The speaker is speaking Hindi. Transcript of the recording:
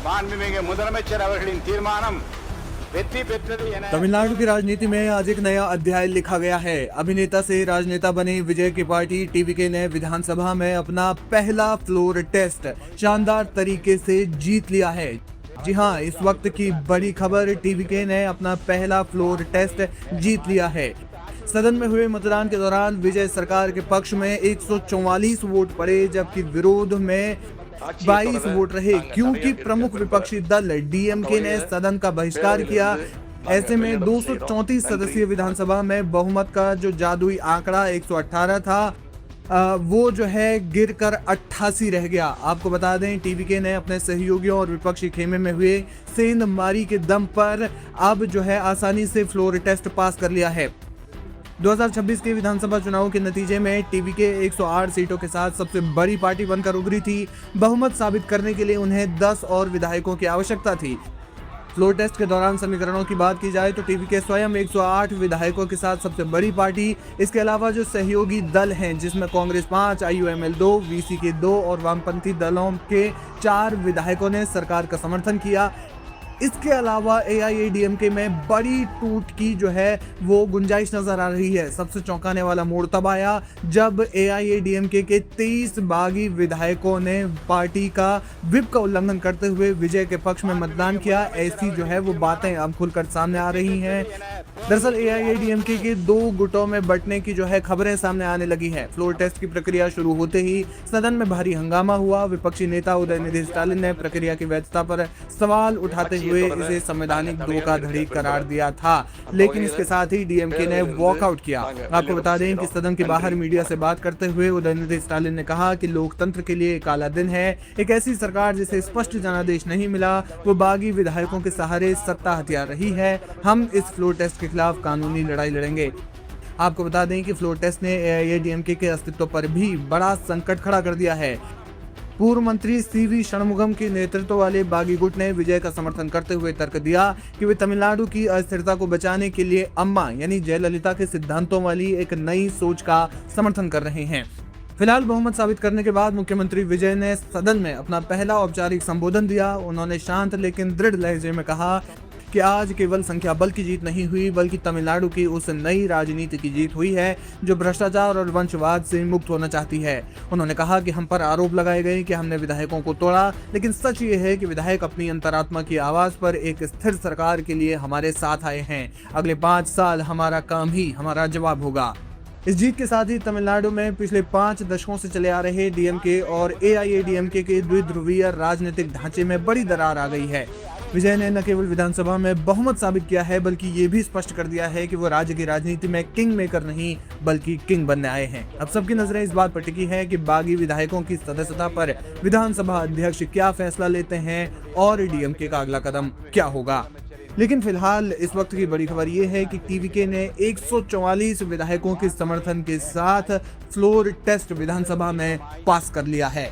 மாண்புமிகு முதலமைச்சர் அவர்களின் தீர்மானம் வெற்றி பெற்றது என तमिलनाडु की राजनीति में आज एक नया अध्याय लिखा गया है। अभिनेता से राजनेता बनी विजय की पार्टी टीवीके ने विधानसभा में अपना पहला फ्लोर टेस्ट शानदार तरीके से जीत लिया है। जी हां, इस वक्त की बड़ी खबर, टीवीके ने अपना पहला फ्लोर टेस्ट जीत लिया है। सदन में हुए मतदान के दौरान विजय सरकार के पक्ष में 144 वोट पड़े, जबकि विरोध में 22 वोट रहे, क्योंकि प्रमुख विपक्षी दल डीएमके ने सदन का बहिष्कार किया। ऐसे में 234 सदस्यीय विधानसभा में बहुमत का जो जादुई आंकड़ा 118 था, वो जो है गिरकर 88 रह गया। आपको बता दें, टीवीके ने अपने सहयोगियों और विपक्षी खेमे में हुए सेंधमारी के दम पर अब जो है आसानी से फ्लोर टेस्ट पास कर लिया है। 2026 के विधानसभा चुनाव के नतीजे में टीवीके 108 सीटों के साथ सबसे बड़ी पार्टी बनकर उभरी थी। बहुमत साबित करने के लिए उन्हें 10 और विधायकों की आवश्यकता थी। फ्लोर टेस्ट के दौरान समीकरणों की बात की जाए तो टीवीके स्वयं 108 विधायकों के साथ सबसे बड़ी पार्टी। इसके अलावा जो सहयोगी दल हैं, जिसमें कांग्रेस 5, आईयूएमएल 2, वीसीके 2 और वामपंथी दलों के 4 विधायकों ने सरकार का समर्थन किया। इसके अलावा एआईएडीएमके में बड़ी टूट की जो है वो गुंजाइश नजर आ रही है। सबसे चौंकाने वाला मोड़ तब आया जब एआईएडीएमके के 23 बागी विधायकों ने पार्टी का व्हिप का उल्लंघन करते हुए विजय के पक्ष में मतदान किया। ऐसी जो है वो बातें अब खुलकर सामने आ रही हैं। दरअसल एआईएडीएमके के 2 गुटों में बंटने की जो है खबरें सामने आने लगी है। फ्लोर टेस्ट की प्रक्रिया शुरू होते ही सदन में भारी हंगामा हुआ। विपक्षी नेता उदयनिधि स्टालिन ने प्रक्रिया की वैधता पर सवाल उठाते हुए इसे संवैधानिक धोखाधड़ी करार दिया था, लेकिन इसके साथ ही डीएमके ने वॉकआउट किया। आपको बता दें कि सदन के बाहर मीडिया से बात करते हुए उदयनिधि स्टालिन ने कहा कि लोकतंत्र के लिए एक काला दिन है। एक ऐसी सरकार जिसे स्पष्ट जनादेश नहीं मिला, वो बागी विधायकों के सहारे सत्ता हथिया रही है। हम इस फ्लोर टेस्ट के खिलाफ कानूनी लड़ाई लड़ेंगे। आपको बता दें कि फ्लोर टेस्ट ने एआईएडीएमके के अस्तित्व पर भी बड़ा संकट खड़ा कर दिया है। पूर्व मंत्री सीवी षणमुगम के नेतृत्व वाले बागी गुट ने विजय का समर्थन करते हुए तर्क दिया कि वे तमिलनाडु की अस्थिरता को बचाने के लिए अम्मा यानी जयललिता के सिद्धांतों वाली एक नई सोच का समर्थन कर रहे हैं। फिलहाल बहुमत साबित करने के बाद मुख्यमंत्री विजय ने सदन में अपना पहला औपचारिक संबोधन दिया। उन्होंने शांत लेकिन दृढ़ लहजे में कहा कि आज केवल संख्या बल की जीत नहीं हुई, बल्कि तमिलनाडु की उस नई राजनीति की जीत हुई है जो भ्रष्टाचार और वंशवाद से मुक्त होना चाहती है। उन्होंने कहा कि हम पर आरोप लगाए गए कि हमने विधायकों को तोड़ा, लेकिन सच ये है कि विधायक अपनी अंतरात्मा की आवाज पर एक स्थिर सरकार के लिए हमारे साथ आए हैं। अगले 5 साल हमारा काम ही हमारा जवाब होगा। इस जीत के साथ ही तमिलनाडु में पिछले 5 दशकों से चले आ रहे डीएमके और एआईएडीएमके के द्विध्रुवीय राजनीतिक ढांचे में बड़ी दरार आ गई है। विजय ने न केवल विधानसभा में बहुमत साबित किया है, बल्कि ये भी स्पष्ट कर दिया है कि वो राज्य की राजनीति में किंग मेकर नहीं बल्कि किंग बनने आए हैं। अब सबकी नजरें इस बात पर टिकी है कि बागी विधायकों की सदस्यता पर विधानसभा अध्यक्ष क्या फैसला लेते हैं और डीएमके का अगला कदम क्या होगा। लेकिन फिलहाल इस वक्त की बड़ी खबर ये है कि टीवीके ने 144 विधायकों के समर्थन के साथ फ्लोर टेस्ट विधानसभा में पास कर लिया है।